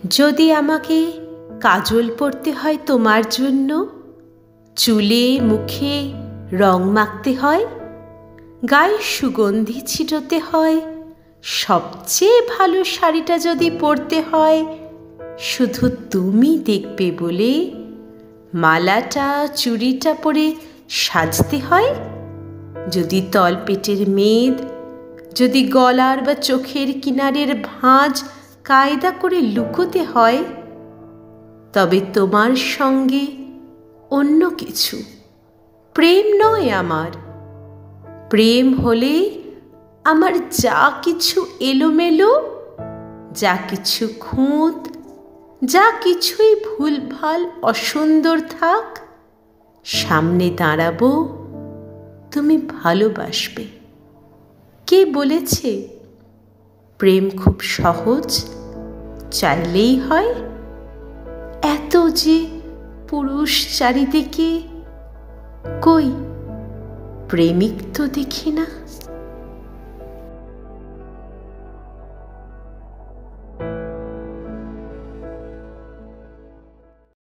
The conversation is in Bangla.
যদি আমাকে কাজল পরতে হয় তোমার জন্য, চুলে মুখে রং মাখতে হয়, গায়ে সুগন্ধি ছিটোতে হয়, সবচেয়ে ভালো শাড়িটা যদি পরতে হয়, শুধু তুমি দেখবে বলে মালাটা চুড়িটা পরে সাজতে হয়, যদি তলপেটের মেদ, যদি গলার বা চোখের কিনারের ভাঁজ কায়দা করে লুকোতে হয়, তবে তোমার সঙ্গে অন্য কিছু, প্রেম নয় আমার। প্রেম হলে আমার যা কিছু এলোমেলো, যা কিছু খুঁত, যা কিছুই ভুলভাল অসুন্দর থাক, সামনে দাঁড়াবো, তুমি ভালোবাসবে। কে বলেছে প্রেম খুব সহজ, চাইলেই হয়? এত যে পুরুষ চারিদিকে, কই প্রেমিক তো দেখি না।